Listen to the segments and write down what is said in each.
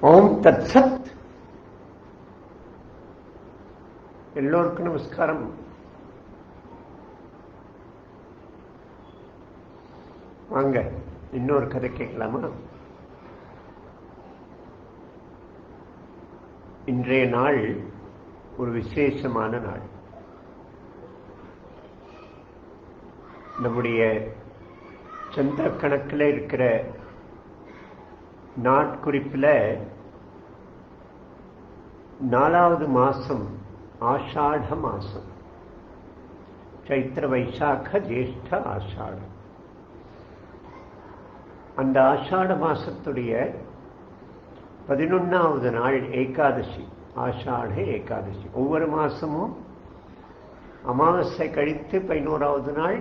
ஓம் தத் சத். எல்லோருக்கும் நமஸ்காரம். வாங்க இன்னொரு கதை கேட்கலாமா? இன்றைய நாள் ஒரு விசேஷமான நாள். நம்முடைய சந்திர கணக்கில் இருக்கிற நாட்குறிப்பில் 4வது மாசம் ஆஷாட மாசம். சைத்திர வைசாக ஜேஷ்ட ஆஷாடம். அந்த ஆஷாட மாசத்துடைய 11வது நாள் ஏகாதசி, ஆஷாட ஏகாதசி. ஒவ்வொரு மாசமும் அமாவாசை கழித்து 11வது நாள்,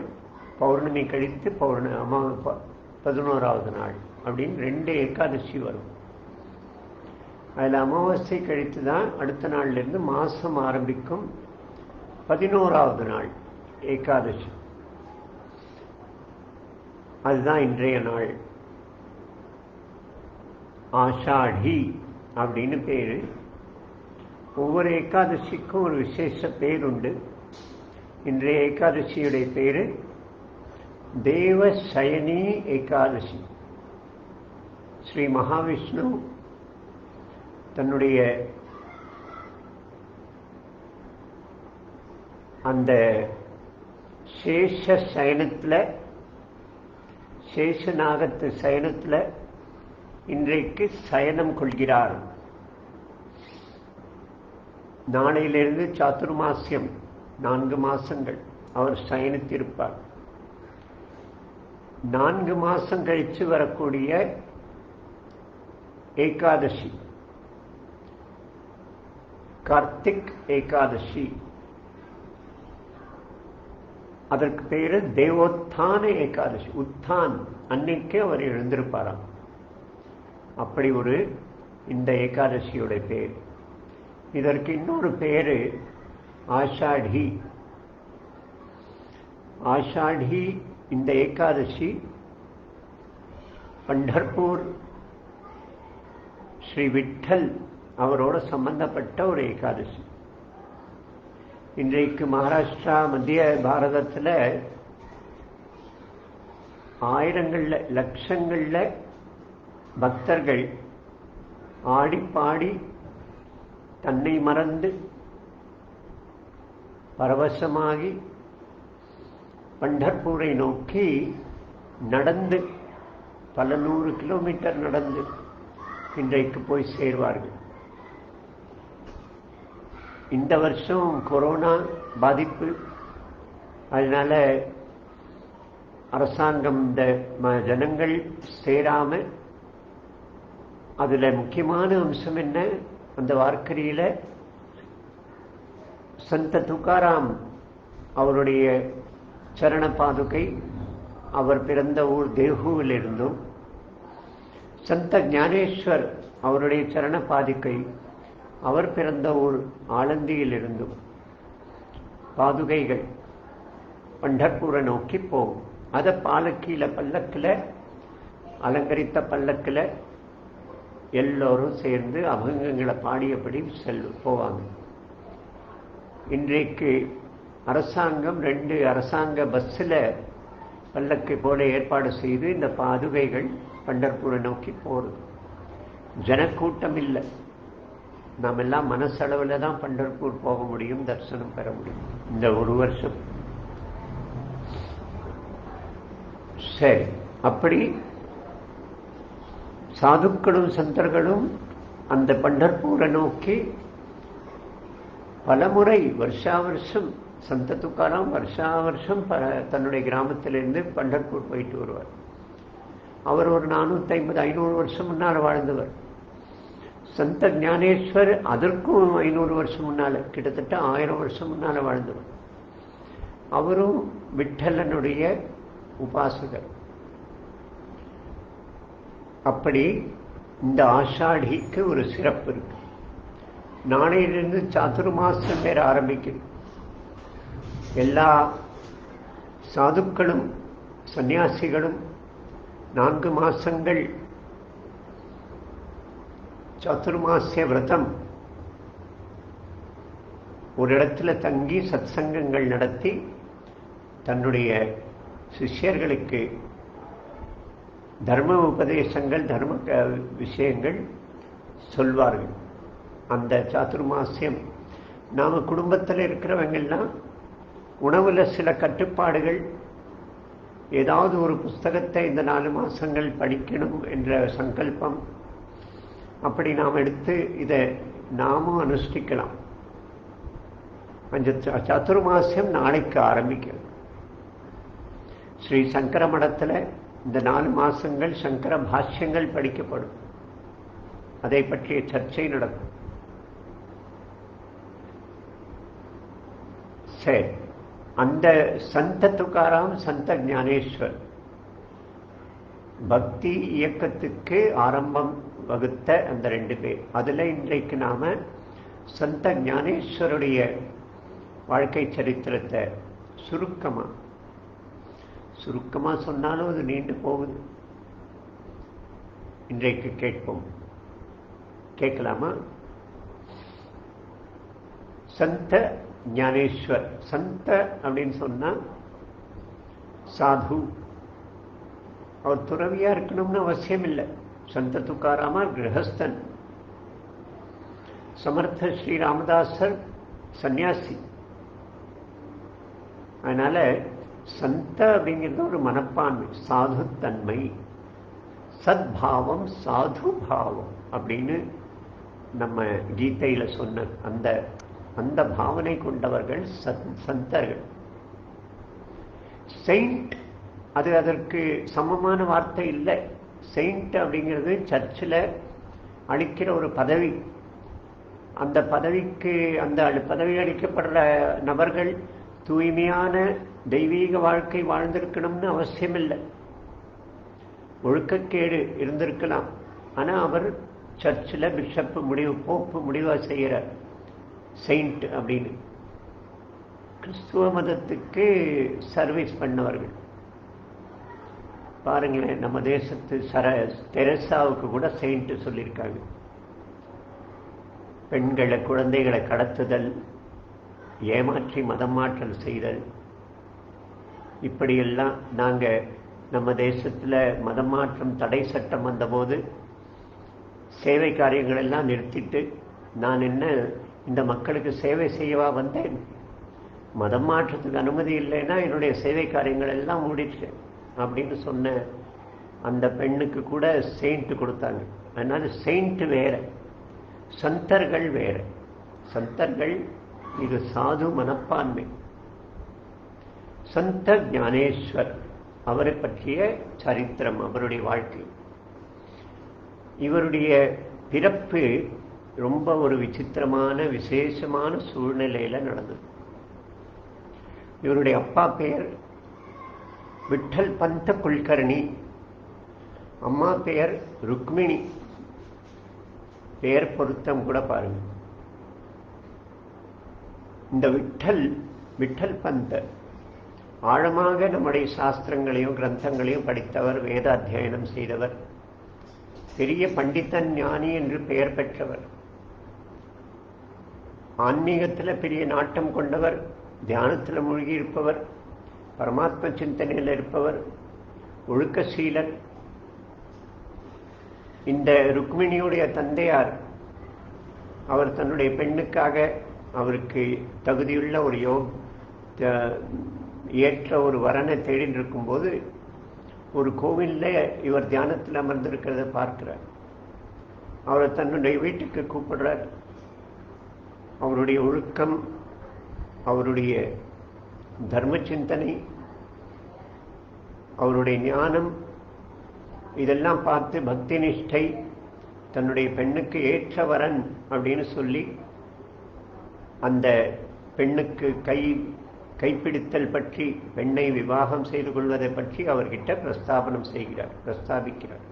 பௌர்ணமி கழித்து 11வது நாள் அப்படின்னு 2 ஏகாதசி வரும். அதில் அமாவாசை கழித்து தான் அடுத்த நாள்லேருந்து மாதம் ஆரம்பிக்கும். 11வது நாள் ஏகாதசி, அதுதான் இன்றைய நாள். ஆஷாடி அப்படின்னு பேரு. ஒவ்வொரு ஏகாதசிக்கும் ஒரு விசேஷ பேர் உண்டு. இன்றைய ஏகாதசியுடைய பேரு தேவ சயனி ஏகாதசி. ஸ்ரீ மகாவிஷ்ணு தன்னுடைய அந்த சேஷ சயனத்தில், சேஷநாகத்து சயனத்தில் இன்றைக்கு சயனம் கொள்கிறார். நாளையிலிருந்து சாதுர்மாசியம் 4 மாசங்கள் அவர் சயனித்திருப்பார். 4 மாசம் கழித்து வரக்கூடிய ஏகாதசி கார்த்திக் ஏகாதசி. அதற்கு பேரு தேவோத்தான ஏகாதசி. உத்தான் அன்னைக்கு அவர் எழுந்திருப்பாராம். அப்படி ஒரு இந்த ஏகாதசியோட பேர். இதற்கு இன்னொரு பேரு ஆஷாடி. ஆஷாடி இந்த ஏகாதசி பண்டர்பூர் ஸ்ரீ விட்டல் அவரோட சம்பந்தப்பட்ட ஒரு ஏகாதசி. இன்றைக்கு மகாராஷ்டிரா, மத்திய பாரதத்தில் ஆயிரங்கள்ல, லட்சங்கள்ல பக்தர்கள் ஆடி பாடி தன்னை மறந்து பரவசமாகி பண்டர்பூரை நோக்கி நடந்து பல 100 கிலோமீட்டர் நடந்து இன்றைக்கு போய் சேர்வார்கள். இந்த வருஷம் கொரோனா பாதிப்பு, அதனால அரசாங்கம் இந்த ஜனங்கள் சேராம, அதுல முக்கியமான அம்சம் என்ன, அந்த வார்க்கரியில சந்த துக்காராம் அவருடைய சரண பாதுகை அவர் பிறந்த ஊர் தேஹூவில் இருந்தும், சந்த ஞானேஸ்வர் அவருடைய சரண பாதுகை அவர் பிறந்த ஊர் ஆலந்தியில் இருந்தும் பாதுகைகள் பண்டர்பூரை நோக்கி போகும். அதை பாலக்கியில, பல்லக்கில், அலங்கரித்த பல்லக்கில் எல்லோரும் சேர்ந்து அபங்கங்களை பாடியபடி போவாங்க. இன்றைக்கு அரசாங்கம் 2 அரசாங்க பஸ்ஸில் பல்லக்கு போல ஏற்பாடு செய்து இந்த பாதுகைகள் பண்டர்பூரை நோக்கி போகிறது. ஜனக்கூட்டம் இல்லை. நாம் எல்லாம் மனசளவில் தான் பண்டர்பூர் போக முடியும், தரிசனம் பெற முடியும் இந்த ஒரு வருஷம். சரி, அப்படி சாதுக்களும் சந்தர்களும் அந்த பண்டர்பூரை நோக்கி பலமுறை வருஷா வருஷம், சந்த துக்காராம் வருஷா வருஷம் தன்னுடைய கிராமத்திலிருந்து பண்டர்பூர் போயிட்டு வருவார். அவர் ஒரு 450-500 வருஷம் முன்னால் வாழ்ந்தவர். சந்த ஞானேஸ்வர் அதற்கும் 500 வருஷம் முன்னால, கிட்டத்தட்ட 1000 வருஷம் முன்னால வாழ்ந்தவர். அவரும் விட்டலனுடைய உபாசகர். அப்படி இந்த ஆஷாடிக்கு ஒரு சிறப்பு இருக்கு. நாளையிலிருந்து சாதுர்மாசம் வேற ஆரம்பிக்குது. எல்லா சாதுக்களும் சன்னியாசிகளும் 4 மாசங்கள் சாதுர்மாசிய விரதம் ஒரு இடத்துல தங்கி சத்சங்கங்கள் நடத்தி தன்னுடைய சிஷ்யர்களுக்கு தர்ம உபதேசங்கள் தர்ம விஷயங்கள் சொல்வார்கள். அந்த சாதுர்மாசியம் நாம் குடும்பத்தில் இருக்கிறவங்கெல்லாம் உணவில் சில கட்டுப்பாடுகள், ஏதாவது ஒரு புஸ்தகத்தை இந்த 4 மாதங்கள் படிக்கணும் என்ற சங்கல்பம், அப்படி நாம் எடுத்து இதை நாமும் அனுஷ்டிக்கலாம். அந்த சாதுர்மாசியம் நாளைக்கு ஆரம்பிக்கும். ஸ்ரீ சங்கர மடத்தில் இந்த 4 மாதங்கள் சங்கர பாஷ்யங்கள் படிக்கப்படும். அதை பற்றிய சர்ச்சை நடக்கும். சரி, அந்த சந்த துக்காராம், சந்த ஞானேஸ்வர் பக்தி இயக்கத்துக்கு ஆரம்பம் வகுத்த அந்த 2 பேர். அதுல இன்றைக்கு நாம சந்த ஞானேஸ்வருடைய வாழ்க்கை சரித்திரத்தை சுருக்கமா சொன்னாலும் அது நீண்டு போகுது. இன்றைக்கு கேட்போம். கேட்கலாமா? சந்த ஞானேஸ்வர். சந்த அப்படின்னு சொன்னா சாது. அவர் துறவியா இருக்கணும்னு அவசியம் இல்லை. சந்த துக்காராமா கிரகஸ்தன். சமர்த்த ஸ்ரீ ராமதாசர் சன்னியாசி. அதனால சந்த அப்படிங்கிறது ஒரு மனப்பான்மை, சாதுத்தன்மை, சத்பாவம், சாது பாவம் அப்படின்னு நம்ம கீதையில சொன்ன அந்த பாவனை கொண்டவர்கள் சந்தர்கள். செயின்ட் அது அதற்கு சமமான வார்த்தை இல்லை. செயின்ட் அப்படிங்கிறது சர்ச்சில் அளிக்கிற ஒரு பதவி. அந்த பதவிக்கு அந்த பதவி அளிக்கப்படுற நபர்கள் தூய்மையான தெய்வீக வாழ்க்கை வாழ்ந்திருக்கணும்னு அவசியம் இல்லை. ஒழுக்கக்கேடு இருந்திருக்கலாம். ஆனால் அவர் சர்ச்சில் பிஷப் போப்பு முடிவாக செய்கிற செயின்ட் அப்படின்னு. கிறிஸ்துவ மதத்துக்கு சர்வீஸ் பண்ணவர்கள். பாருங்களேன், நம்ம தேசத்து தெரசாவுக்கு கூட செயின்ட் சொல்லியிருக்காங்க. பெண்களை குழந்தைகளை கடத்துதல், ஏமாற்றி மதம் மாற்றல் செய்தல், இப்படியெல்லாம் நாங்கள் நம்ம தேசத்தில் மதம் மாற்றம் தடை சட்டம் வந்தபோது சேவை காரியங்கள் எல்லாம் நிறுத்திட்டு, நான் என்ன இந்த மக்களுக்கு சேவை செய்யவா வந்தேன்? மதம் மாற்றத்துக்கு அனுமதி இல்லைன்னா என்னுடைய சேவை காரியங்கள் எல்லாம் மூடிட்டு அப்படின்னு சொன்ன அந்த பெண்ணுக்கு கூட செயின்ட் கொடுத்தாங்க. அதனால செயின்ட் வேற, சந்தர்கள் வேற. சந்தர்கள் இது சாது மனப்பான்மை. சந்த ஞானேஸ்வர் அவரை பற்றிய சரித்திரம், அவருடைய வாழ்க்கை. இவருடைய பிறப்பு ரொம்ப ஒரு விசித்திரமான விசேஷமான சூழ்நிலையில நடந்தது. இவருடைய அப்பா பெயர் விட்டல் பந்த குல்கர்ணி, அம்மா பெயர் ருக்மிணி. பெயர் பொருத்தம் கூட பாருங்க. இந்த விட்டல் பந்த ஆழமாக நம்முடைய சாஸ்திரங்களையும் கிரந்தங்களையும் படித்தவர், வேத அத்தியனம் செய்தவர், பெரிய பண்டிதன் ஞானி என்று பெயர் பெற்றவர், ஆன்மீகத்தில் பெரிய நாட்டம் கொண்டவர், தியானத்தில் மூழ்கி இருப்பவர், பரமாத்ம சிந்தனையில் இருப்பவர், ஒழுக்கசீலர். இந்த ருக்மிணியுடைய தந்தையார் அவர் தன்னுடைய பெண்ணுக்காக அவருக்கு தகுதியுள்ள ஒரு ஏற்ற ஒரு வரனை தேடிட்டு இருக்கும்போது ஒரு கோவிலில் இவர் தியானத்தில் அமர்ந்திருக்கிறத பார்க்கிறார். அவரை தன்னுடைய வீட்டுக்கு கூப்பிடுறார். அவருடைய ஒழுக்கம், அவருடைய தர்ம சிந்தனை, அவருடைய ஞானம் இதெல்லாம் பார்த்து பக்தி நிஷ்டை, தன்னுடைய பெண்ணுக்கு ஏற்ற வரன் அப்படின்னு சொல்லி அந்த பெண்ணுக்கு கைப்பிடித்தல் பற்றி, பெண்ணை விவாகம் செய்து கொள்வதை பற்றி அவர்கிட்ட பிரஸ்தாபிக்கிறார்.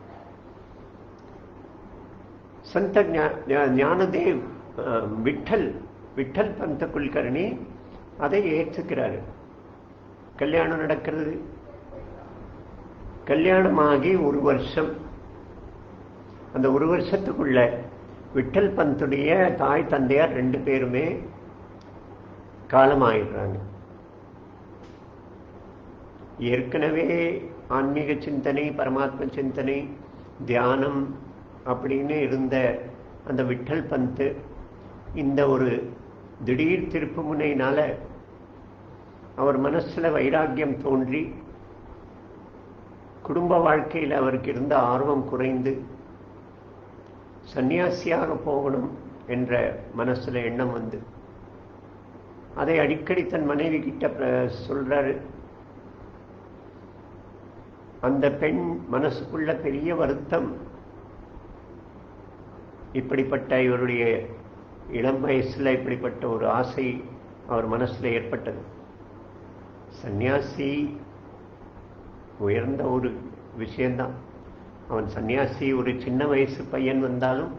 சந்த ஞானதேவ் விட்டல் பந்த குல்கர்ணி அதை ஏற்றுக்கிறார். கல்யாணம் நடக்கிறது. கல்யாணமாகி 1 வருஷம். அந்த 1 வருஷத்துக்குள்ள விட்டல் பந்துடைய தாய் தந்தையார் 2 பேருமே காலமாயிடுறாங்க. ஏற்கனவே ஆன்மீக சிந்தனை, பரமாத்ம சிந்தனை, தியானம் அப்படின்னு இருந்த அந்த விட்டல் பந்து இந்த ஒரு திடீர் திருப்பு முனையினால அவர் மனசுல வைராக்கியம் தோன்றி குடும்ப வாழ்க்கையில் அவருக்கு இருந்த ஆர்வம் குறைந்து சன்னியாசியாக போகணும் என்ற மனசுல எண்ணம் வந்து அதை அடிக்கடி தன் மனைவி கிட்ட சொல்றாரு. அந்த பெண் மனசுக்குள்ள பெரிய வருத்தம், இப்படிப்பட்ட இவருடைய இளம் வயசுல இப்படிப்பட்ட ஒரு ஆசை அவர் மனசுல ஏற்பட்டது. சன்னியாசி உயர்ந்த ஒரு விஷயம்தான். அவன் சன்னியாசி ஒரு சின்ன வயசு பையன் வந்தாலும்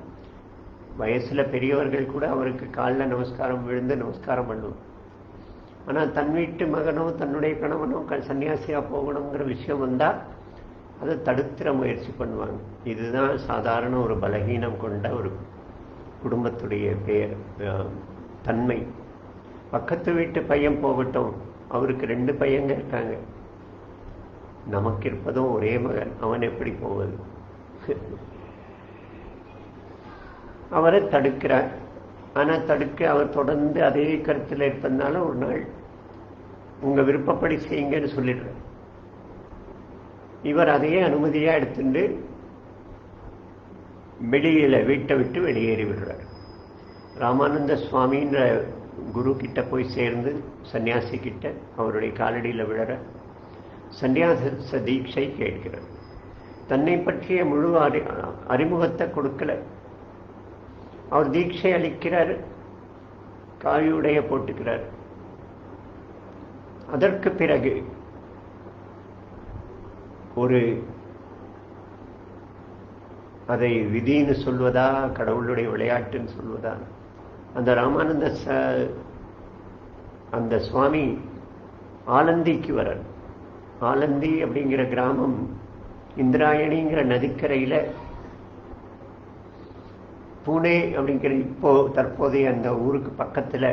வயசுல பெரியவர்கள் கூட அவருக்கு காலில் நமஸ்காரம் விழுந்து நமஸ்காரம் பண்ணுவோம். ஆனால் தன் வீட்டு மகனோ தன்னுடைய கணவனோ சன்னியாசியா போகணுங்கிற விஷயம் வந்தா அதை தடுத்துற முயற்சி பண்ணுவாங்க. இதுதான் சாதாரண ஒரு பலகீனம் கொண்ட ஒரு குடும்பத்துடைய தன்மை. பக்கத்து வீட்டு பையன் போகட்டும், அவருக்கு 2 பையங்க இருக்காங்க, நமக்கு இருப்பதும் ஒரே மகன், அவன் எப்படி போவது? அவரை தடுக்கிறார். ஆனா தடுக்க அவர் தொடர்ந்து அதே கருத்தில் இருப்பதனால ஒரு நாள் உங்க விருப்பப்படி செய்யுங்கன்னு சொல்லிடுறார். இவர் அதையே அனுமதியா எடுத்துட்டு வெளியில வீட்டை விட்டு வெளியேறி விடுறார். ராமானந்த சுவாமின்ற குரு கிட்ட போய் சேர்ந்து சன்னியாசி கிட்ட அவருடைய காலடியில் விழற சன்னியாச தீட்சை கேட்கிறார். தன்னை பற்றிய முழு அறிமுகத்தை கொடுக்கல. அவர் தீட்சை அளிக்கிறார், காவியுடைய போட்டுக்கிறார். அதற்கு பிறகு ஒரு அதை விதின்னு சொல்வதா கடவுளுடைய விளையாட்டுன்னு சொல்வதா, அந்த ராமானந்த அந்த சுவாமி ஆலந்திக்கு வர, ஆலந்தி அப்படிங்கிற கிராமம் இந்திராயணிங்கிற நதிக்கரையில புனே அப்படிங்கிற இப்போ தற்போதைய அந்த ஊருக்கு பக்கத்துல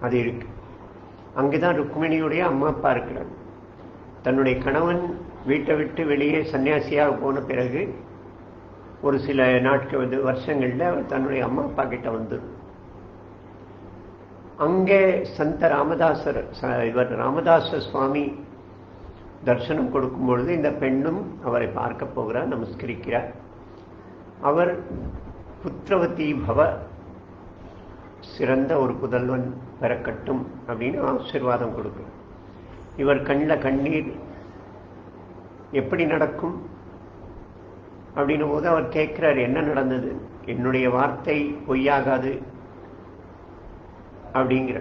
அது இருக்கு. அங்குதான் ருக்மிணியுடைய அம்மா அப்பா இருக்கிறாங்க. தன்னுடைய கணவன் வீட்டை விட்டு வெளியே சன்னியாசியாக போன பிறகு ஒரு சில நாட்கள் வருஷங்கள்ல அவர் தன்னுடைய அம்மா அப்பா கிட்ட வந்துடும். அங்கே சந்த ராமதாசர் இவர் ராமதாச சுவாமி தர்சனம் கொடுக்கும் பொழுது இந்த பெண்ணும் அவரை பார்க்க போகிறார், நமஸ்கரிக்கிறார். அவர் புத்திரவதி பவ, சிறந்த ஒரு புதல்வன் பெறக்கட்டும் அப்படின்னு ஆசீர்வாதம் கொடுக்கிறார். இவர் கண்ணில் கண்ணீர். எப்படி நடக்கும் அப்படின்னும் போது அவர் கேட்கிறார், என்ன நடந்தது? என்னுடைய வார்த்தை பொய்யாகாது அப்படிங்கிற.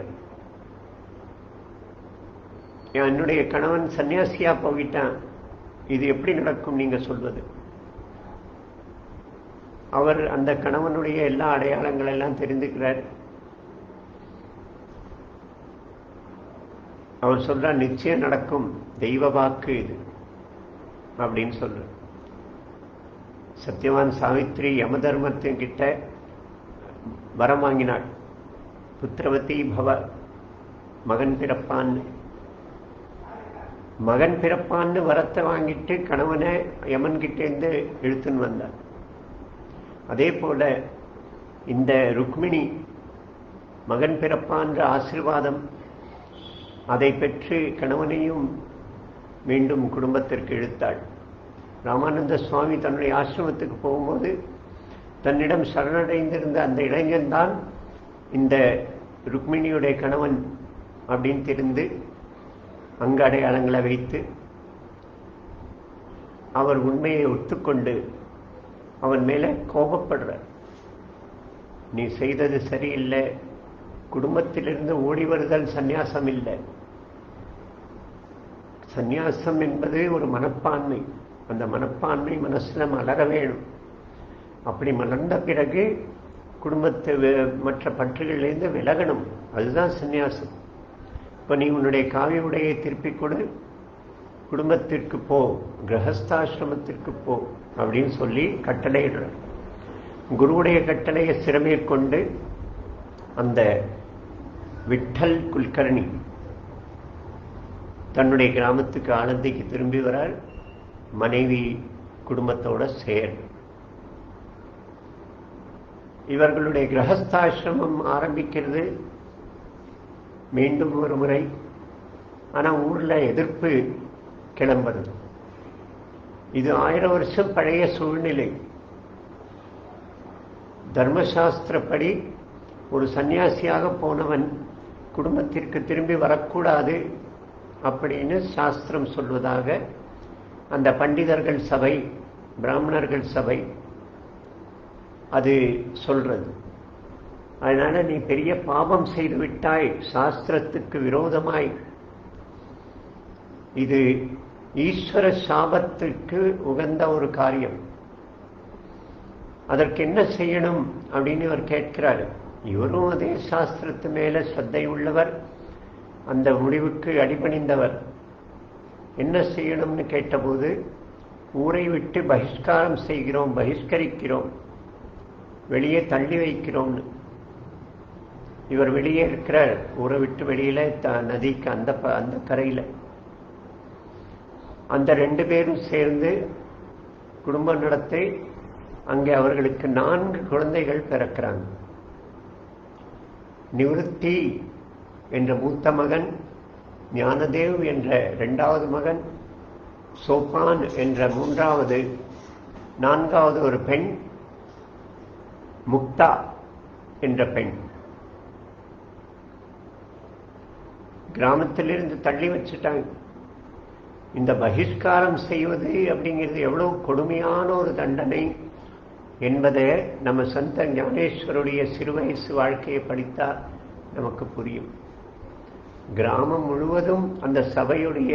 என்னுடைய கணவன் சன்னியாசியா போகிட்டான், இது எப்படி நடக்கும் நீங்க சொல்வது? அவர் அந்த கணவனுடைய எல்லா அடையாளங்கள் எல்லாம் தெரிந்துக்கிறார். அவர் சொல்றார், நிச்சயம் நடக்கும், தெய்வ வாக்கு இது அப்படின்னு சொல்ற. சத்யவான் சாவித்ரி யம தர்மத்தின் கிட்ட வரம் வாங்கினாள், புத்திரவதி பவ, மகன் பிறப்பான்னு. மகன் பிறப்பான்னு வரத்தை வாங்கிட்டு கணவனை யமன் கிட்டேருந்து இழுத்துன்னு வந்தார். அதே போல இந்த ருக்மிணி மகன் பிறப்பான்ற ஆசீர்வாதம் அதை பெற்று கணவனையும் மீண்டும் குடும்பத்திற்கு இழுத்தாள். ராமானந்த சுவாமி தன்னுடைய ஆசிரமத்துக்கு போகும்போது தன்னிடம் சரணடைந்திருந்த அந்த இளைஞன் தான் இந்த ருக்மிணியுடைய கணவன் அப்படின்னு தெரிந்து அங்கு அடையாளங்களை வைத்து அவர் உண்மையை ஒத்துக்கொண்டு அவன் மேல கோபப்படுறார். நீ செய்தது சரியில்லை, குடும்பத்திலிருந்து ஓடி வருதல் சந்நியாசம் இல்லை. சந்நியாசம் என்பது ஒரு மனப்பான்மை. அந்த மனப்பான்மை மனசுல மலர வேணும். அப்படி மலர்ந்த பிறகு குடும்பத்தை மற்ற பற்றுகளிலிருந்து விலகணும். அதுதான் சந்நியாசம். இப்ப நீ உன்னுடைய காவி உடையை திருப்பிக் கொடு, குடும்பத்திற்கு போ, கிரகஸ்தாசிரமத்திற்கு போ அப்படின்னு சொல்லி கட்டளையிடுற. குருவுடைய கட்டளையை சிறமேற்கொண்டு அந்த விட்டல் குல்கர்ணி தன்னுடைய கிராமத்துக்கு ஆனந்திக்கு திரும்பி வரார். மனைவி குடும்பத்தோட சேர்ந்து இவர்களுடைய கிரகஸ்தாசிரமம் ஆரம்பிக்கிறது. மீண்டும் ஒரு முறை. ஆனால் ஊர்ல எதிர்ப்பு கிளம்புறது. இது 1000 வருஷம் பழைய சூழ்நிலை. தர்மசாஸ்திரப்படி ஒரு சன்னியாசியாக போனவன் குடும்பத்திற்கு திரும்பி வரக்கூடாது அப்படின்னு சாஸ்திரம் சொல்வதாக அந்த பண்டிதர்கள் சபை, பிராமணர்கள் சபை அது சொல்றது. அதனால நீ பெரிய பாவம் செய்து விட்டாய், சாஸ்திரத்துக்கு விரோதமாய், இது ஈஸ்வர சாபத்திற்கு உகந்த ஒரு காரியம், அதற்கு என்ன செய்யணும் அப்படின்னு இவர் கேட்கிறார். இவரும் அதே சாஸ்திரத்து மேல ஸ்ரத்தை உள்ளவர், அந்த முடிவுக்கு அடிபணிந்தவர். என்ன செய்யணும்னு கேட்டபோது, ஊரை விட்டு பகிஷ்காரம் செய்கிறோம், பகிஷ்கரிக்கிறோம், வெளியே தள்ளி வைக்கிறோம்னு. இவர் வெளியே இருக்கிறார், ஊரை விட்டு வெளியில நதிக்கு அந்த கரையில. அந்த 2 பேரும் சேர்ந்து குடும்பம் நடத்தி அங்கே அவர்களுக்கு 4 குழந்தைகள் பிறக்கிறாங்க. நிவத்தி என்ற மூத்த மகன், ஞானதேவ் என்ற 2வது மகன், சோபான் என்ற 3வது, 4வது ஒரு பெண், முக்தா என்ற பெண். கிராமத்திலிருந்து தள்ளி வச்சுட்டாங்க. இந்த பகிஷ்காரம் செய்வது அப்படிங்கிறது எவ்வளவு கொடுமையான ஒரு தண்டனை என்பதை நம்ம சந்த ஞானேஸ்வருடைய சிறுவயசு வாழ்க்கையை படித்தால் நமக்கு புரியும். கிராமம் முழுவதும் அந்த சபையுடைய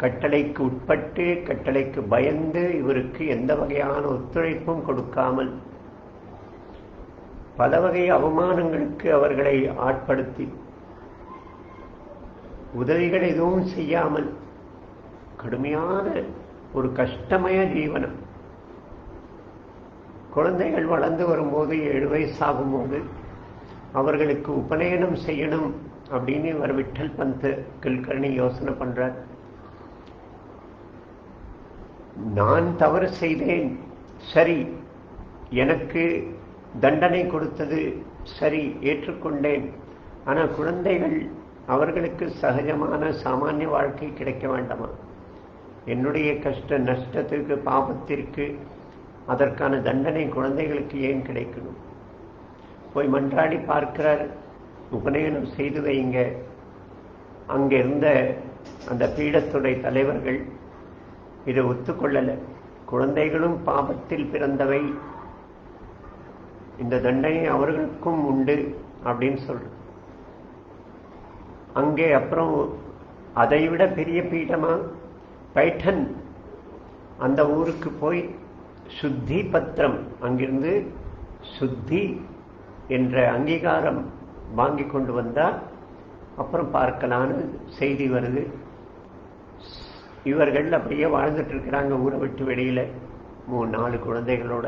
கட்டளைக்கு உட்பட்டு, கட்டளைக்கு பயந்து, இவருக்கு எந்த வகையான ஒத்துழைப்பும் கொடுக்காமல், பல வகை அவமானங்களுக்கு அவர்களை ஆட்படுத்தி, உதவிகள் எதுவும் செய்யாமல், கடுமையான ஒரு கஷ்டமய ஜீவனம். குழந்தைகள் வளர்ந்து வரும்போது 7 வயசாகும்போது அவர்களுக்கு உபநயனம் செய்யணும் அப்படின்னு இவர் விட்டல் பந்த் குல்கர்ணி யோசனை பண்றார். நான் தவறு செய்தேன், சரி, எனக்கு தண்டனை கொடுத்தது சரி, ஏற்றுக்கொண்டேன். ஆனால் குழந்தைகள், அவர்களுக்கு சகஜமான சாமானிய வாழ்க்கை கிடைக்க வேண்டாமா? என்னுடைய கஷ்ட நஷ்டத்திற்கு, பாபத்திற்கு அதற்கான தண்டனை குழந்தைகளுக்கு ஏன் கிடைக்கணும்? போய் மன்றாடி பார்க்கிறார், உபநயனம் செய்து வைங்க. அங்கே இருந்த அந்த பீடத்துடைய தலைவர்கள் இதை ஒத்துக்கொள்ளலை. குழந்தைகளும் பாபத்தில் பிறந்தவை, இந்த தண்டனை அவர்களுக்கும் உண்டு அப்படின்னு சொல்ற. அங்கே அப்புறம் அதைவிட பெரிய பீடமா பைட்டன் அந்த ஊருக்கு போய் சுத்தி பத்திரம், அங்கிருந்து சுத்தி என்ற அங்கீகாரம் வாங்கி கொண்டு வந்தால் அப்புறம் பார்க்கலான்னு செய்தி வருது. இவர்கள் அப்படியே வாழ்ந்துட்டு இருக்கிறாங்க ஊரை விட்டு வெளியில, 3-4 குழந்தைகளோட.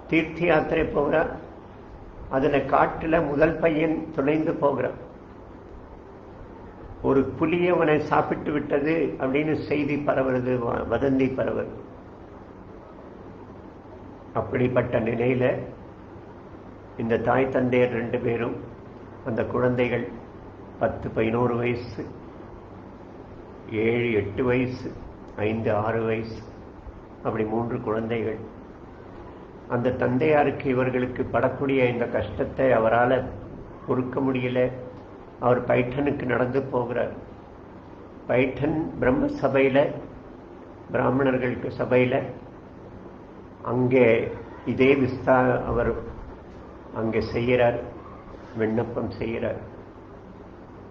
தீர்த்த யாத்திரை போகிறார். அதுல காட்டுல முதல் பையன் துளைந்து போகிறான். ஒரு புலி அவனை சாப்பிட்டு விட்டது அப்படின்னு செய்தி பரவுறது, வதந்தி பரவுறது. அப்படிப்பட்ட நிலையில இந்த தாய் தந்தையர் 2 பேரும், அந்த குழந்தைகள் 10-11 வயசு, 7-8 வயசு, 5-6 வயசு, அப்படி 3 குழந்தைகள். அந்த தந்தையாருக்கு இவர்களுக்கு படக்கூடிய இந்த கஷ்டத்தை அவரால் பொறுக்க முடியல. அவர் பைட்டனுக்கு நடந்து போகிறார். பைட்டன் பிரம்ம சபையில, பிராமணர்களுக்கு சபையில, அங்கே இதே அவர் அங்கே செய்கிறார், விண்ணப்பம் செய்கிறார்.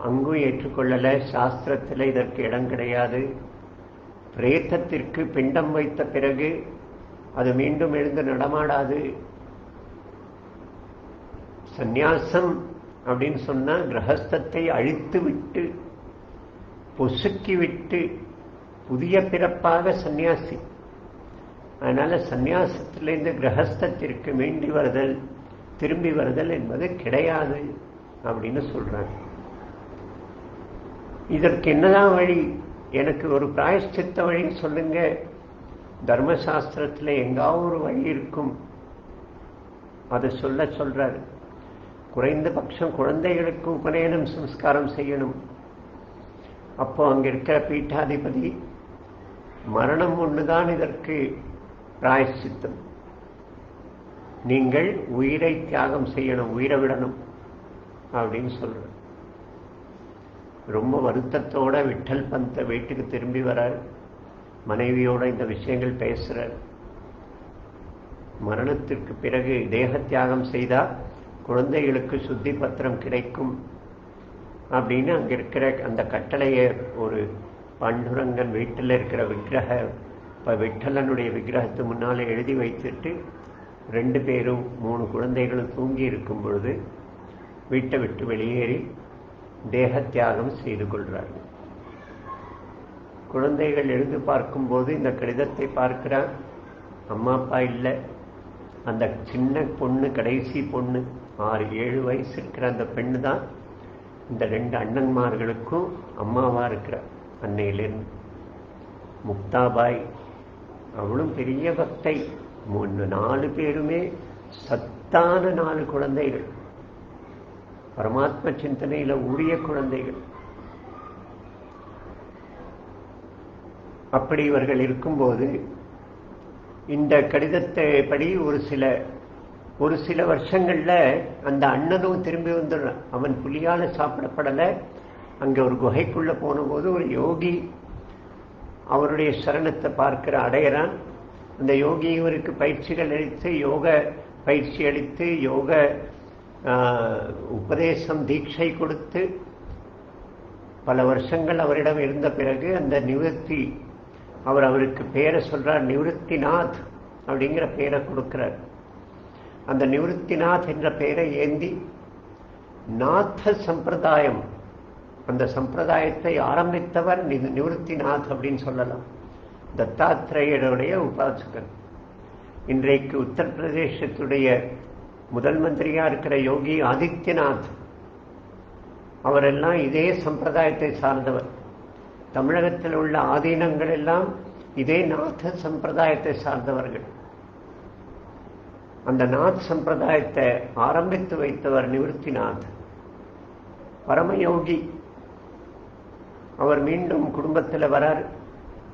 அங்கும் ஏற்றுக்கொள்ளல. சாஸ்திரத்தில் இதற்கு இடம் கிடையாது. பிரேத்தத்திற்கு பிண்டம் வைத்த பிறகு அது மீண்டும் எழுந்து நடமாடாது. சந்நியாசம் அப்படின்னு சொன்னா கிரகஸ்தத்தை அழித்து விட்டு, பொசுக்கி விட்டு, புதிய பிறப்பாக சந்நியாசி. அதனால சந்நியாசத்திலிருந்து கிரகஸ்தத்திற்கு திரும்பி வருதல் என்பது கிடையாது அப்படின்னு சொல்றாங்க. இதற்கு என்னதான் வழி? எனக்கு ஒரு பிராயஷ்சித்த வழி சொல்லுங்க. தர்மசாஸ்திரத்தில் எங்காவது ஒரு வழி இருக்கும், அதை சொல்றாரு. குறைந்தபட்சம் குழந்தைகளுக்கு உபநயனம் சம்ஸ்காரம் செய்யணும். அப்போ அங்க இருக்கிற பீட்டாதிபதி மரணம் ஒண்ணுதான் இதற்கு பிராயஷ்சித்தம், நீங்கள் உயிரை தியாகம் செய்யணும், உயிரை விடணும் அப்படின்னு சொல்ற. ரொம்ப வருத்தத்தோட விட்டல் பந்த வீட்டுக்கு திரும்பி வரார். மனைவியோட இந்த விஷயங்கள் பேசுறார். மரணத்திற்கு பிறகு தேக தியாகம் செய்தா குழந்தைகளுக்கு சுத்தி பத்திரம் கிடைக்கும் அப்படின்னு அங்க இருக்கிற அந்த கட்டளையை ஒரு பாண்டுரங்கன் வீட்டில் இருக்கிற விட்டலனுடைய விக்கிரகத்து முன்னாலே எழுதி வைத்துட்டு 2 பேரும் 3 குழந்தைகளும் தூங்கி இருக்கும் பொழுது வீட்டை விட்டு வெளியேறி தேக தியாகம் செய்து கொள்றார்கள். குழந்தைகள் எழுந்து பார்க்கும்போது இந்த கடிதத்தை பார்க்கிறார். அம்மா அப்பா இல்லை. அந்த சின்ன பொண்ணு, கடைசி பொண்ணு 6-7 வயசு இருக்கிற அந்த பெண்ணு தான் இந்த 2 அண்ணன்மார்களுக்கும் அம்மாவா இருக்கிறார். அன்னையிலிருந்து முக்தாபாய், அவளும் பெரிய பக்தை. 4 பேருமே சத்தான 4 குழந்தைகள், பரமாத்ம சிந்தனையில ஊறிய குழந்தைகள். அப்படி இவர்கள் இருக்கும்போது இந்த கடிதத்தை படி ஒரு சில வருஷங்கள்ல அந்த அண்ணனும் திரும்பி வந்துடுறான். அவன் புலியால சாப்பிடப்படலை. அங்க ஒரு குகைக்குள்ள போன போது ஒரு யோகி அவருடைய சரணத்தை பார்க்கிற அடையறான். அந்த யோகி இவருக்கு பயிற்சிகள் அளித்து, யோக பயிற்சி அளித்து, யோக உபதேசம், தீட்சை கொடுத்து பல வருஷங்கள் அவரிடம் இருந்த பிறகு அந்த நிவர்த்தி, அவருக்கு பேரை சொல்றார், நிவர்த்திநாத் அப்படிங்கிற பேரை கொடுக்கிறார். அந்த நிவர்த்திநாத் என்ற பெயரை ஏந்தி நாத சம்பிரதாயம், அந்த சம்பிரதாயத்தை ஆரம்பித்தவர் நிவர்த்திநாத் அப்படின்னு சொல்லலாம். தத்தாத்திரேயருடைய உபாசகன். இன்றைக்கு உத்தரப்பிரதேசத்துடைய முதல் மந்திரியா இருக்கிற யோகி ஆதித்யநாத், அவரெல்லாம் இதே சம்பிரதாயத்தை சார்ந்தவர். தமிழகத்தில் உள்ள ஆதீனங்கள் எல்லாம் இதே நாத சம்பிரதாயத்தை சார்ந்தவர்கள். அந்த நாத் சம்பிரதாயத்தை ஆரம்பித்து வைத்தவர் நிவர்த்திநாத். பரமயோகி. அவர் மீண்டும் குடும்பத்தில் வரார்.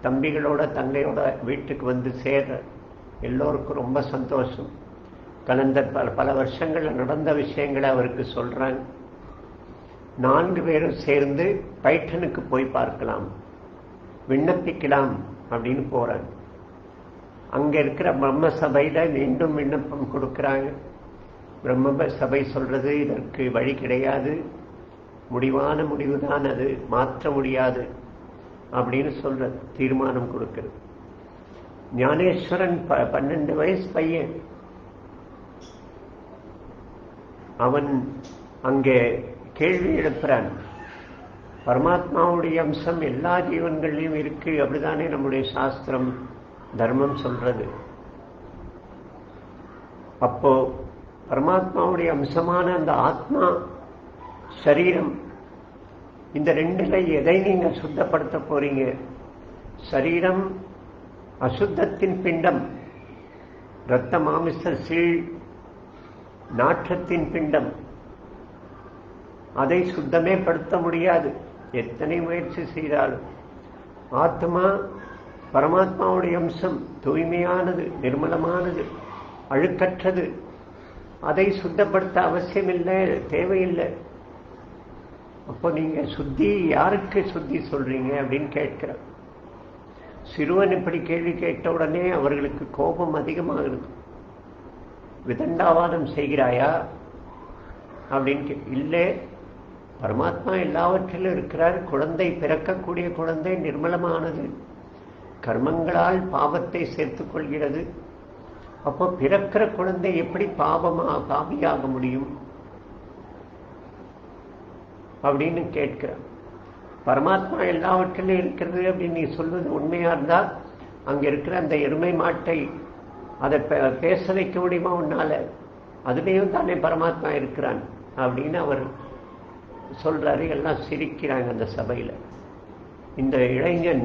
தம்பிகளோட தங்கையோட வீட்டுக்கு வந்து சேர்ற. எல்லோருக்கும் ரொம்ப சந்தோஷம். கலந்த பல வருஷங்கள்ல நடந்த விஷயங்களை அவருக்கு சொல்றாங்க. 4 பேரும் சேர்ந்து பைட்டனுக்கு போய் பார்க்கலாம், விண்ணப்பிக்கலாம் அப்படின்னு போறாங்க. அங்க இருக்கிற பிரம்ம சபையில மீண்டும் விண்ணப்பம் கொடுக்கிறாங்க. பிரம்ம சபை சொல்றது இதற்கு வழி கிடையாது, முடிவான முடிவுதான், அது மாற்ற முடியாது அப்படின்னு சொல்ற தீர்மானம் கொடுக்கிறது. ஞானேஸ்வரன் 12 வயசு பையன். அவன் அங்கே கேள்வி எழுப்புறான். பரமாத்மாவுடைய அம்சம் எல்லா ஜீவன்கள்லையும் இருக்கு, அப்படிதானே நம்முடைய சாஸ்திரம் தர்மம் சொல்றது. அப்போ பரமாத்மாவுடைய அம்சமான அந்த ஆத்மா, சரீரம், இந்த 2ல எதை நீங்க சுத்தப்படுத்த போறீங்க? சரீரம் அசுத்தத்தின் பிண்டம், இரத்த மாமிச சீழ் நாற்றத்தின் பிண்டம். அதை சுத்தமே படுத்த முடியாது எத்தனை முயற்சி செய்தாலும். ஆத்மா பரமாத்மாவுடைய அம்சம், தூய்மையானது, நிர்மலமானது, அழுக்கற்றது. அதை சுத்தப்படுத்த அவசியமில்லை, தேவையில்லை. அப்போ நீங்க சுத்தி யாருக்கு சுத்தி சொல்றீங்க அப்படின்னு கேட்கிற. சிறுவன் இப்படி கேள்வி கேட்ட உடனே அவர்களுக்கு கோபம் அதிகமாகுது. விதண்டாவாதம் செய்கிறாயா அப்படின்னு. இல்லை, பரமாத்மா எல்லாவற்றிலும் இருக்கிறார். குழந்தை, பிறக்கக்கூடிய குழந்தை நிர்மலமானது, கர்மங்களால் பாவத்தை சேர்த்துக் கொள்கிறது. அப்போ பிறக்கிற குழந்தை எப்படி பாவியாக முடியும் அப்படின்னு கேட்கிறார். பரமாத்மா எல்லாவற்றிலும் இருக்கிறது அப்படின்னு நீ சொல்வது உண்மையா இருந்தா அங்க இருக்கிற அந்த எருமை மாட்டை அதை பேச வைக்க முடியுமா உன்னால? அதுலேயும் தானே பரமாத்மா இருக்கிறான் அப்படின்னு அவர் சொல்றாரு. எல்லாம் சிரிக்கிறாங்க அந்த சபையில. இந்த இளைஞன்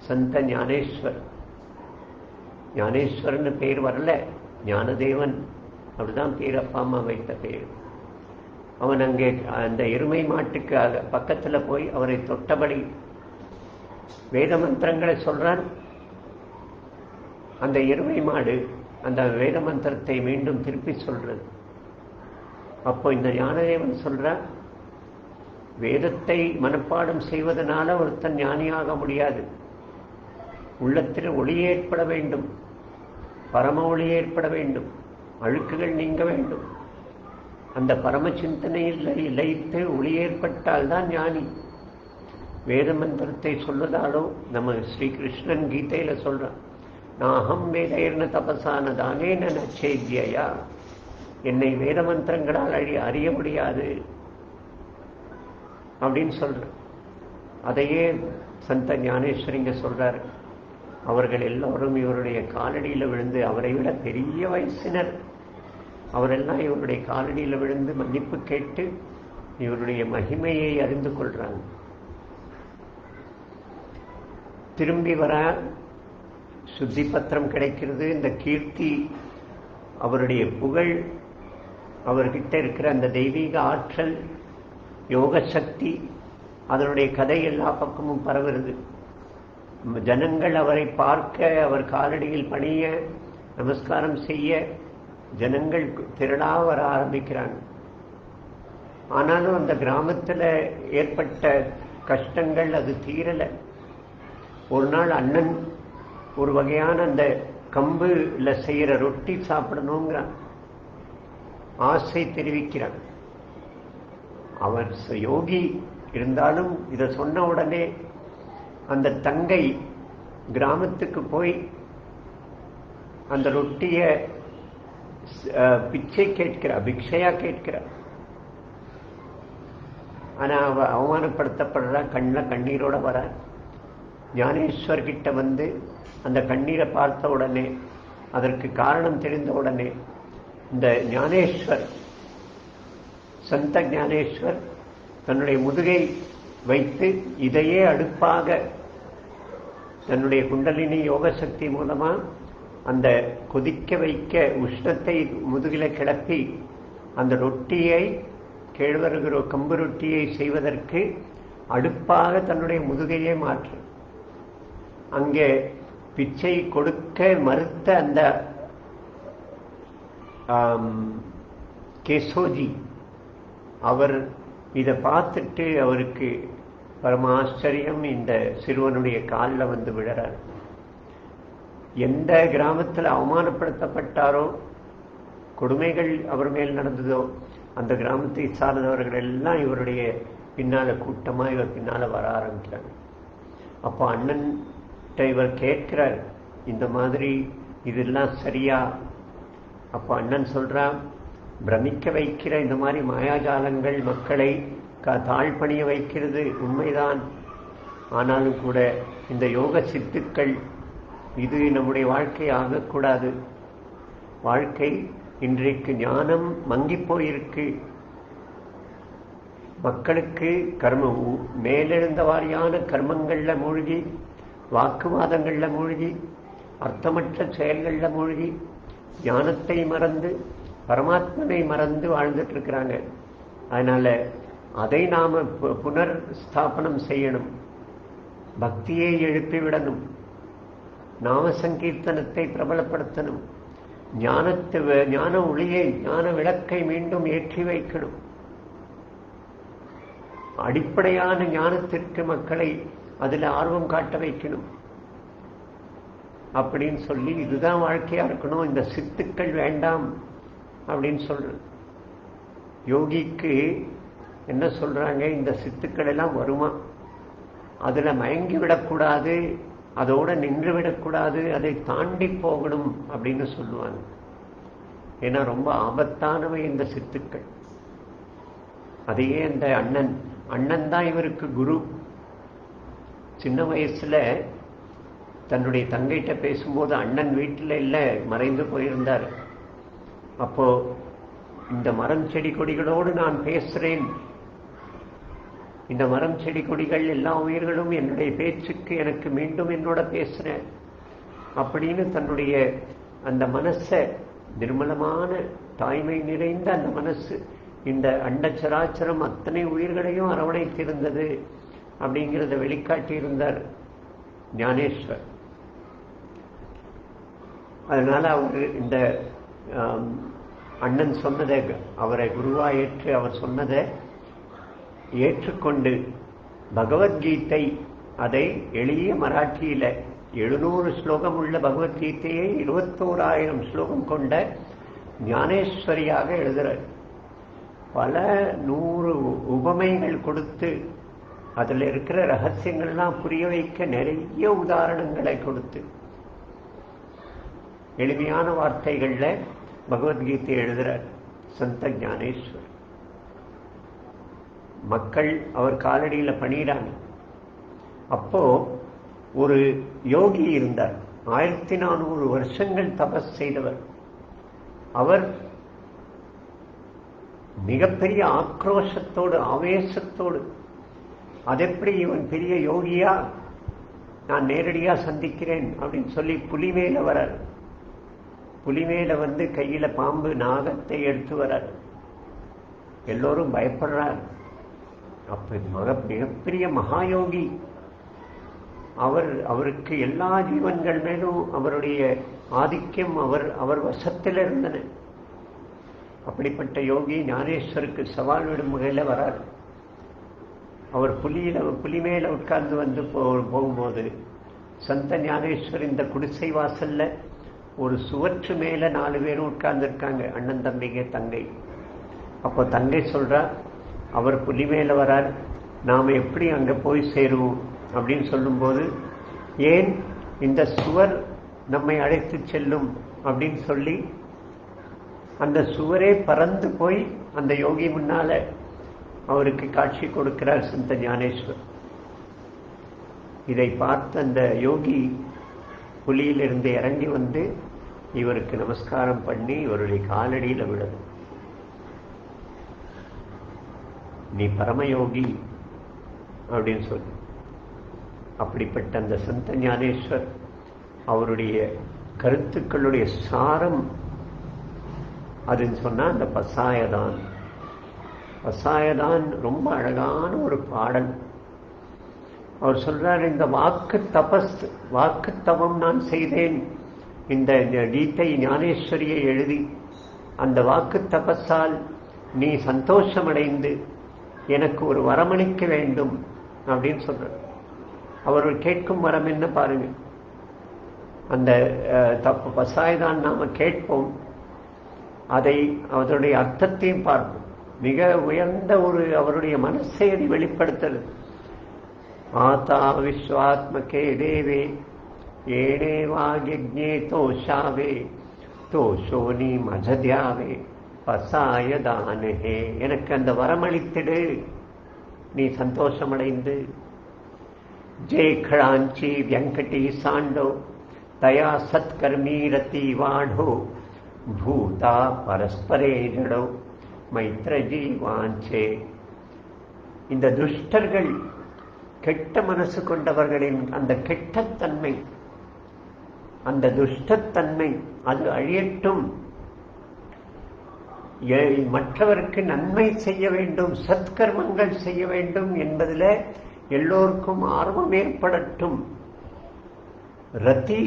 சந்த ஞானேஸ்வர், ஞானேஸ்வரன் பேர் வரல, ஞானதேவன் அப்படிதான் பேர், அப்பா அம்மா வைத்த பேர். அவன் அங்கே அந்த எருமை மாட்டுக்கு பக்கத்துல போய் அவரை தொட்டபடி வேத மந்திரங்களை சொல்றான். அந்த எருமை மாடு அந்த வேத மந்திரத்தை மீண்டும் திருப்பி சொல்றது. அப்போ இந்த ஞானதேவன் சொல்றான், வேதத்தை மனப்பாடம் செய்வதனால ஒருத்தன் ஞானியாக முடியாது. உள்ளத்தில் ஒளி ஏற்பட வேண்டும், பரம ஒளி ஏற்பட வேண்டும், அழுக்குகள் நீங்க வேண்டும். அந்த பரம சிந்தனையில் இழைத்து ஒளி ஏற்பட்டால் தான் ஞானி. வேத மந்திரத்தை சொல்வதாலோ, நம்ம ஸ்ரீகிருஷ்ணன் கீதையில சொல்றான், நாகம் வேதைர்ன தபசான தானேன நச்சேத்யா, என்னை வேத மந்திரங்களால் அறிய முடியாது அப்படின்னு சொல்றார். அதையே சந்த ஞானேஸ்வரிங்க சொல்றாரு. அவர்கள் எல்லோரும் இவருடைய காலடியில் விழுந்து, அவரை விட பெரிய வயசினர், அவரெல்லாம் இவருடைய காலடியில் விழுந்து மன்னிப்பு கேட்டு இவருடைய மகிமையை அறிந்து கொள்றாங்க. திரும்பி வர சுத்தி பத்திரம் கிடைக்கிறது. இந்த கீர்த்தி, அவருடைய புகழ், அவர்கிட்ட இருக்கிற அந்த தெய்வீக ஆற்றல், யோக சக்தி, அதனுடைய கதை எல்லா பக்கமும் பரவுகிறது. ஜனங்கள் அவரை பார்க்க, அவர் காலடியில் பணிய, நமஸ்காரம் செய்ய ஜனங்கள் திரளா வர ஆரம்பிக்கிறாங்க. ஆனாலும் அந்த கிராமத்தில் ஏற்பட்ட கஷ்டங்கள் அது தீரல. ஒரு நாள் அண்ணன் ஒரு வகையான அந்த கம்புல செய்யற ரொட்டி சாப்பிடணுங்கிறான், ஆசை தெரிவிக்கிறான். அவர் யோகி இருந்தாலும் இதை சொன்ன உடனே அந்த தங்கை கிராமத்துக்கு போய் அந்த ரொட்டிய பிச்சை கேட்கிறார், பிக்ஷையா கேட்கிறார். ஆனா அவ அவமானப்படுத்தப்படுறா, கண்ணில் கண்ணீரோட வர. ஞானேஸ்வர் கிட்ட வந்து அந்த கண்ணீரை பார்த்த உடனே, அதற்கு காரணம் தெரிந்த உடனே, இந்த ஞானேஸ்வர், சந்த ஞானேஸ்வர் தன்னுடைய முதுகை வைத்து இதையே அடுப்பாக தன்னுடைய குண்டலினி யோக சக்தி மூலமா அந்த கொதிக்க வைக்க உஷ்ணத்தை முதுகில கிளப்பி அந்த ரொட்டியை, கேழ்வரகு கம்பு ரொட்டியை செய்வதற்கு அடுப்பாக தன்னுடைய முதுகையே மாற்று. அங்கே பிச்சை கொடுக்க மறுத்த அந்த கேசோஜி, அவர் இதை பார்த்துட்டு அவருக்கு பரமாச்சரியம். இந்த சிறுவனுடைய காலில் வந்து விழறார். எந்த கிராமத்தில் அவமானப்படுத்தப்பட்டாரோ, கொடுமைகள் அவர் மேல் நடந்ததோ, அந்த கிராமத்தை சார்ந்தவர்கள் எல்லாம் இவருடைய பின்னால கூட்டமா இவர் பின்னால வர ஆரம்பிக்கிறாங்க. அப்போ அண்ணன் இவர் கேட்கிறார், இந்த மாதிரி இதெல்லாம் சரியா? அப்போ அண்ணன் சொல்றான், பிரமிக்க வைக்கிற இந்த மாதிரி மாயாஜாலங்கள் மக்களை தாழ்பணிய வைக்கிறது உண்மைதான். ஆனாலும் கூட இந்த யோக சித்துக்கள், இது நம்முடைய வாழ்க்கை ஆகக்கூடாது. வாழ்க்கை இன்றைக்கு ஞானம் மங்கி போயிருக்கு. மக்களுக்கு கர்மம், மேலெழுந்த வாரியான கர்மங்கள்ல மூழ்கி, வாக்குவாதங்கள்ல மூழ்கி, அர்த்தமற்ற செயல்கள்ல மூழ்கி, ஞானத்தை மறந்து, பரமாத்மனை மறந்து வாழ்ந்துட்டு இருக்கிறாங்க. அதனால அதை நாம புனர் ஸ்தாபனம் செய்யணும். பக்தியை எழுப்பிவிடணும், நாம சங்கீர்த்தனத்தை பிரபலப்படுத்தணும், ஞான ஒளியை, ஞான விளக்கை மீண்டும் ஏற்றி வைக்கணும். அடிப்படையான ஞானத்திற்கு மக்களை அதுல ஆர்வம் காட்ட வைக்கணும் அப்படின்னு சொல்லி, இதுதான் வாழ்க்கையா இருக்கணும், இந்த சித்துக்கள் வேண்டாம் அப்படின்னு சொல்றது. யோகிக்கு என்ன சொல்றாங்க, இந்த சித்துக்கள் எல்லாம் வருமா, அதுல மயங்கி விடக்கூடாது, அதோட நின்று விடக்கூடாது, அதை தாண்டி போகணும் அப்படின்னு சொல்லுவாங்க. ஏன்னா ரொம்ப ஆபத்தானவை இந்த சித்துக்கள். அதையே இந்த அண்ணன் தான் இவருக்கு குரு. சின்ன வயசுல தன்னுடைய தங்கைட்ட பேசும்போது அண்ணன் வீட்டில் இல்லை, மறைந்து போயிருந்தார். அப்போ இந்த மரம் செடி கொடிகளோடு நான் பேசுறேன், இந்த மரம் செடி கொடிகள் எல்லா உயிர்களும் என்னுடைய பேச்சுக்கு எனக்கு மீண்டும் என்னோட பேசுறேன் அப்படின்னு தன்னுடைய அந்த மனசை, நிர்மலமான தாய்மை நிறைந்த அந்த மனசு இந்த அண்டச்சராச்சரம் அத்தனை உயிர்களையும் அரவணைத்திருந்தது அப்படிங்கிறத வெளிக்காட்டியிருந்தார் ஞானேஸ்வர். அதனால அவர் இந்த அண்ணன் சொன்னதை, அவரை குருவா ஏற்று அவர் சொன்னதை ஏற்றுக்கொண்டு பகவத்கீதை, அதை எளிய மராட்டியில 700 ஸ்லோகம் உள்ள பகவத்கீதையை 21,000 ஸ்லோகம் கொண்ட ஞானேஸ்வரியாக எழுதுறார். பல 100 உபமைகள் கொடுத்து அதில் இருக்கிற ரகசியங்கள்லாம் புரிய வைக்க நிறைய உதாரணங்களை கொடுத்து எளிமையான வார்த்தைகள்ல பகவத்கீதை எழுதுறார் சந்த ஞானேஸ்வர். மக்கள் அவர் காலடியில பணியிடாங்க. அப்போ ஒரு யோகி இருந்தார், 1400 வருஷங்கள் தபஸ் செய்தவர். அவர் மிகப்பெரிய ஆக்ரோஷத்தோடு ஆவேசத்தோடு, அதெப்படி இவன் பெரிய யோகியா, நான் நேரடியா சந்திக்கிறேன் அப்படின்னு சொல்லி புலி மேல வரார். புலி மேல வந்து கையில பாம்பு நாகத்தை எடுத்து வரார். எல்லோரும் பயப்படுறார். அப்ப மிகப்பெரிய மகாயோகி அவருக்கு எல்லா ஜீவன்கள் மேலும் அவருடைய ஆதிக்கம் அவர் வசத்தில் இருந்தன. அப்படிப்பட்ட யோகி ஞானேஸ்வருக்கு சவால் விடும் வகையில வரார். அவர் புலி மேல உட்கார்ந்து வந்து போகும்போது சந்த ஞானேஸ்வர் இந்த குடிசை வாசல்ல ஒரு சுவற்று மேல 4 பேரும் உட்கார்ந்து இருக்காங்க, அண்ணன் தம்பிங்க தங்கை. அப்போ தங்கை சொல்றா, அவர் புலி மேல வரார், நாம எப்படி அங்க போய் சேருவோம் அப்படின்னு சொல்லும்போது, ஏன் இந்த சுவர் நம்மை அழைத்து செல்லும் அப்படின்னு சொல்லி அந்த சுவரே பறந்து போய் அந்த யோகி முன்னால அவருக்கு காட்சி கொடுக்கிறார் சந்த ஞானேஸ்வர். இதை பார்த்த அந்த யோகி புலியிலிருந்து இறங்கி வந்து இவருக்கு நமஸ்காரம் பண்ணி இவருடைய காலடியில விழுது. நீ பரமயோகி அப்படின்னு சொல்லி. அப்படிப்பட்ட அந்த சந்த ஞானேஸ்வர் அவருடைய கருத்துக்களுடைய சாரம் அதுன்னு சொன்னா அந்த பசாயதான். பசாயதான் ரொம்ப அழகான ஒரு பாடல். அவர் சொல்றார், இந்த வாக்கு தபஸ், வாக்கு தவம் நான் செய்தேன். இந்த கீதை ஞானேஸ்வரியை எழுதி அந்த வாக்கு தபஸால் நீ சந்தோஷமடைந்து எனக்கு ஒரு வரமளிக்க வேண்டும் அப்படின்னு சொல்றார். அவர் கேட்கும் வரம் என்ன பாருங்க. அந்த பசாய்தான் நாம கேட்போம், அதை அதனுடைய அர்த்தத்தையும் பார்ப்போம். மிக உயர்ந்த ஒரு அவருடைய மனசை அதை வெளிப்படுத்துறது. ஆதா விஸ்வாத்மகே தேவே ஏனேவாக்ஞே தோஷாவே தோஷோனி மஜத்யாவே பசாயதானே. எனக்கு அந்த வரமளித்திடு, நீ சந்தோஷமடைந்து. ஜேகளாஞ்சி வெங்கடி சாண்டோ தயா சத்கர்மீரதி வாடோ பூதா பரஸ்பரே ஜடோ மைத்ரஜி வாஞ்சே. இந்த துஷ்டர்கள், கெட்ட மனசு கொண்டவர்களின் அந்த கெட்டத்தன்மை, அந்த துஷ்டத்தன்மை அது அழியட்டும். மற்றவருக்கு நன்மை செய்ய வேண்டும், சத்கர்மங்கள் செய்ய வேண்டும் என்பதில் எல்லோருக்கும் ஆர்வம் ஏற்படட்டும். ரதி,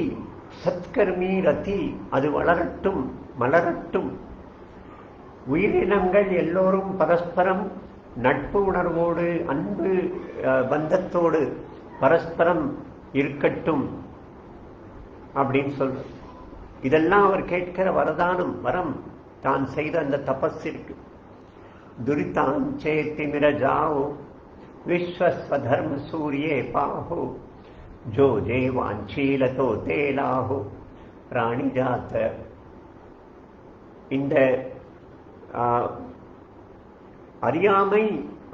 சத்கர்மி ரதி, அது வளரட்டும், மலரட்டும். உயிரினங்கள் எல்லோரும் பரஸ்பரம் நட்பு உணர்வோடு, அன்பு பந்தத்தோடு பரஸ்பரம் இருக்கட்டும் அப்படின்னு சொல்ற. இதெல்லாம் அவர் கேட்கிற வரதானம், வரம், தான் செய்த அந்த தபஸிற்கு. துரிதாஞ்சேத்தி மிரஜாவோ விஸ்வஸ்வதர்ம சூரியே பாஹோ ஜோ ஜே வாஞ்சீலதோ தேலாஹோ ராணிஜாத்த. இந்த அறியாமை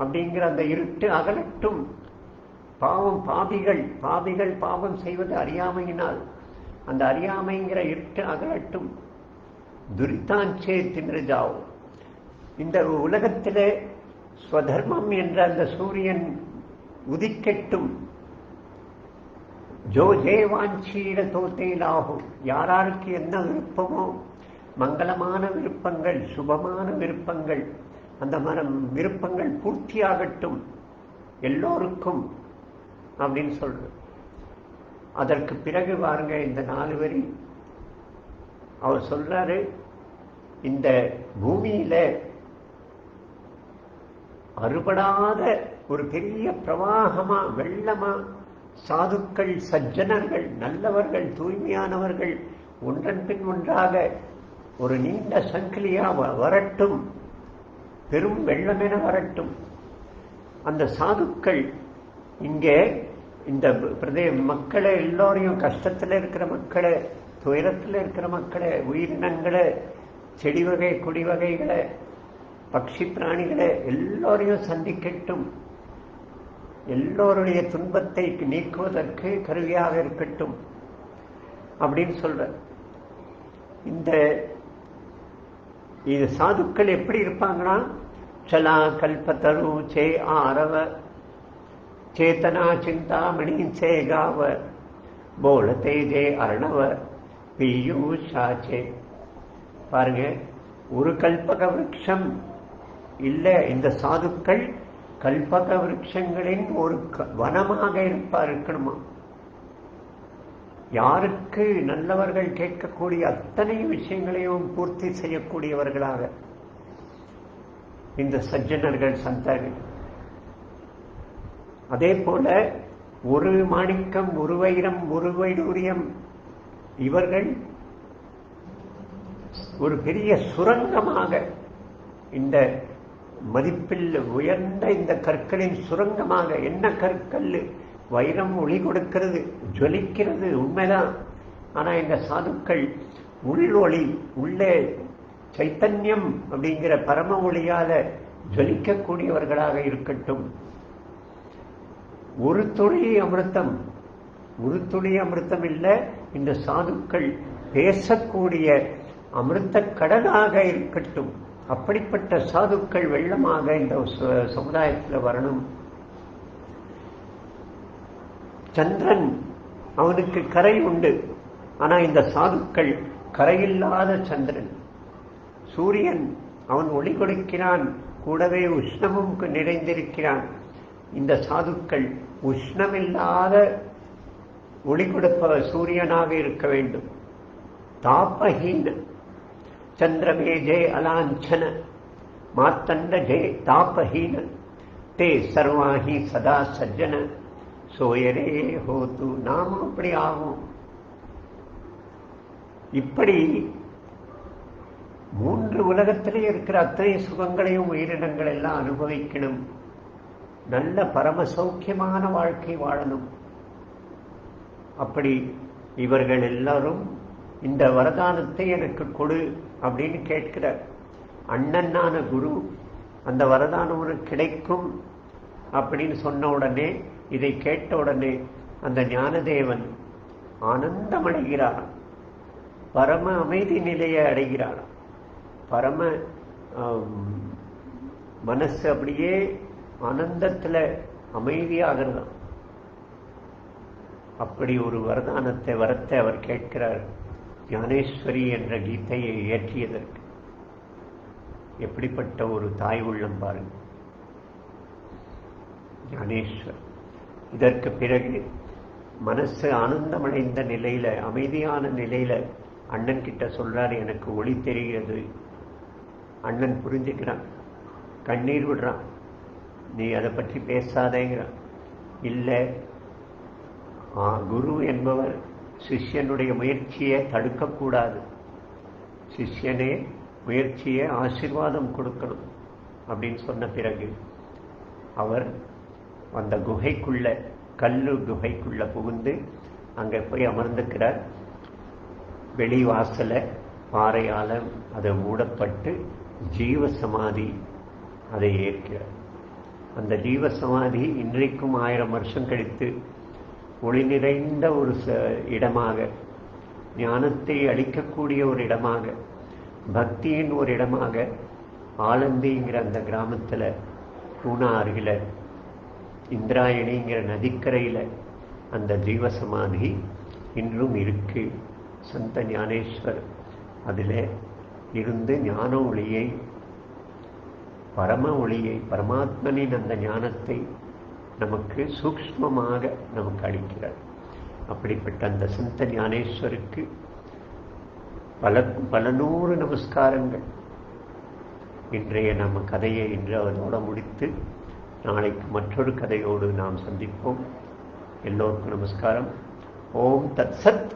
அப்படிங்கிற அந்த இருட்டு அகலட்டும். பாவம் பாவிகள் பாவம் செய்வது அறியாமையினால். அந்த அறியாமைங்கிற இருட்டு அகலட்டும். துரிதாஞ்சே திமிர்ஜாவும். இந்த உலகத்திலே ஸ்வதர்மம் என்ற அந்த சூரியன் உதிக்கட்டும். ஜோ ஜேவாஞ்சீர தோத்தையிலாகும். யாராருக்கு என்ன விருப்பமோ, மங்களமான விருப்பங்கள், சுபமான விருப்பங்கள், அந்த விருப்பங்கள் பூர்த்தியாகட்டும் எல்லோருக்கும் அப்படின்னு சொல்றது. அதற்கு பிறகு பாருங்க, இந்த 4 வரி அவர் சொல்றாரு, இந்த பூமியில அறுபடாத ஒரு பெரிய பிரவாகமா, வெள்ளமா சாதுக்கள், சஜ்ஜனர்கள், நல்லவர்கள், தூய்மையானவர்கள் ஒன்றன் பின் ஒன்றாக ஒரு நீண்ட சங்கிலியா வரட்டும், பெரும் வெள்ளமென வரட்டும். அந்த சாதுக்கள் இங்கே இந்த மக்களை எல்லோரையும், கஷ்டத்தில் இருக்கிற மக்களை, துயரத்தில் இருக்கிற மக்களை, உயிரினங்களை, செடி வகை கொடி வகைகளை, பக்ஷி பிராணிகளை எல்லோரையும் சந்திக்கட்டும். எல்லோருடைய துன்பத்தை நீக்குவதற்கு கருவியாக இருக்கட்டும் அப்படின்னு சொல்ற. இது சாதுக்கள் எப்படி இருப்பாங்கன்னா, சலா கல்பத்தரு சே ஆரவ சேத்தனா சிந்தாமணி சே காவ போல தேஜே அரணவ பியூஷாச்சே. பாருங்க, ஒரு கல்பக விருட்சம் இல்ல, இந்த சாதுக்கள் கல்பக விருட்சங்களின் ஒரு வனமாக இருக்கணுமா. யாருக்கு நல்லவர்கள் கேட்கக்கூடிய அத்தனை விஷயங்களையும் பூர்த்தி செய்யக்கூடியவர்களாக இந்த சஜ்ஜனர்கள், சந்தர்கள். அதே போல ஒரு மாணிக்கம், ஒரு வைரம், ஒரு வைடூரியம், இவர்கள் ஒரு பெரிய சுரங்கமாக, இந்த மதிப்பில் உயர்ந்த இந்த கற்களின் சுரங்கமாக. என்ன கற்கள்? வைரம் ஒளி கொடுக்கிறது, ஜொலிக்கிறது, உண்மைதான். ஆனா இந்த சாதுக்கள் உள் ஒளி, உள்ளே சைத்தன்யம் அப்படிங்கிற பரம ஒளியால ஜொலிக்கக்கூடியவர்களாக இருக்கட்டும். ஒரு துளி அமிர்தம், ஒரு துளி அமிர்தம் இல்லை, இந்த சாதுக்கள் பேசக்கூடிய அமிர்த கடலாக இருக்கட்டும். அப்படிப்பட்ட சாதுக்கள் வெள்ளமாக இந்த சமுதாயத்தில் வரணும். சந்திரன் அவனுக்கு கரை உண்டு, ஆனா இந்த சாதுக்கள் கரையில்லாத சந்திரன். சூரியன் அவன் ஒளி கொடுக்கிறான், கூடவே உஷ்ணமும் நிறைந்திருக்கிறான். இந்த சாதுக்கள் உஷ்ணமில்லாத ஒளி கொடுப்ப சூரியனாக இருக்க வேண்டும். தாபஹீன சந்திரமே ஜே அலாஞ்சன மாத்தண்ட ஜே தாபஹீன தே சர்வாஹி சதா சஜ்ஜன சோயரே ஹோது. நாமும் அப்படி ஆகும். இப்படி 3 உலகத்திலே இருக்கிற அத்தனை சுகங்களையும் உயிரினங்கள் எல்லாம் அனுபவிக்கணும். நல்ல பரம சௌக்கியமான வாழ்க்கை வாழணும். அப்படி இவர்கள் எல்லாரும் இந்த வரதானத்தை எனக்கு கொடு அப்படின்னு கேட்கிறார். அண்ணனான குரு அந்த வரதானம் உனக்கு கிடைக்கும் அப்படின்னு சொன்ன உடனே, இதை கேட்ட உடனே அந்த ஞானதேவன் ஆனந்தம் அடைகிறார், பரம அமைதி நிலையை அடைகிறார். பரம மனசு அப்படியே ஆனந்தத்துல அமைதியாகிறது. அப்படி ஒரு வரத்தை அவர் கேட்கிறார். ஞானேஸ்வரி என்ற கீதையை இயற்றியதற்கு எப்படிப்பட்ட ஒரு தாய் உள்ளம் பாருங்க, ஞானேஸ்வர். இதற்கு பிறகு மனசு ஆனந்தமடைந்த நிலையில, அமைதியான நிலையில அண்ணன் கிட்ட சொல்றாரு, எனக்கு ஒளி தெரிகிறது. அண்ணன் புரிஞ்சுக்கிறான், கண்ணீர் விடுறான். நீ அதை பற்றி பேசாதேங்கிறான். இல்லை, குரு என்பவர் சிஷ்யனுடைய முயற்சியை தடுக்கக்கூடாது. சிஷ்யனே முயற்சியை ஆசீர்வாதம் கொடுக்கணும் அப்படின்னு சொன்ன பிறகு அவர் அந்த குகைக்குள்ள, கல்லு குகைக்குள்ள புகுந்து அங்கே போய் அமர்ந்துக்கிறார். வெளிவாசல பாறையால அதை மூடப்பட்டு ஜீவ சமாதி அதை ஏற்கிறார். அந்த ஜீவ சமாதி இன்றைக்கும் 1000 வருஷம் கழித்து ஒளி நிறைந்த ஒரு இடமாக, ஞானத்தை அளிக்கக்கூடிய ஒரு இடமாக, பக்தியின் ஒரு இடமாக ஆலந்திங்கிற அந்த கிராமத்தில் பூனா அருகில் இந்திராயணிங்கிற நதிக்கரையில் அந்த ஜீவசமாதி இன்றும் இருக்கு. சந்த ஞானேஸ்வர் அதில் இருந்து ஞான ஒளியை, பரம ஒளியை, பரமாத்மனின் அந்த ஞானத்தை நமக்கு சூக்ஷ்மமாக நமக்கு அளிக்கிறார். அப்படிப்பட்ட அந்த சந்த ஞானேஸ்வருக்கு பல நூறு நமஸ்காரங்கள். இன்றைய நம்ம கதையை இன்று அதோட முடித்து நாளைக்கு மற்றொரு கதையோடு நாம் சந்திப்போம். எல்லோருக்கும் நமஸ்காரம். ஓம் தத் சத்.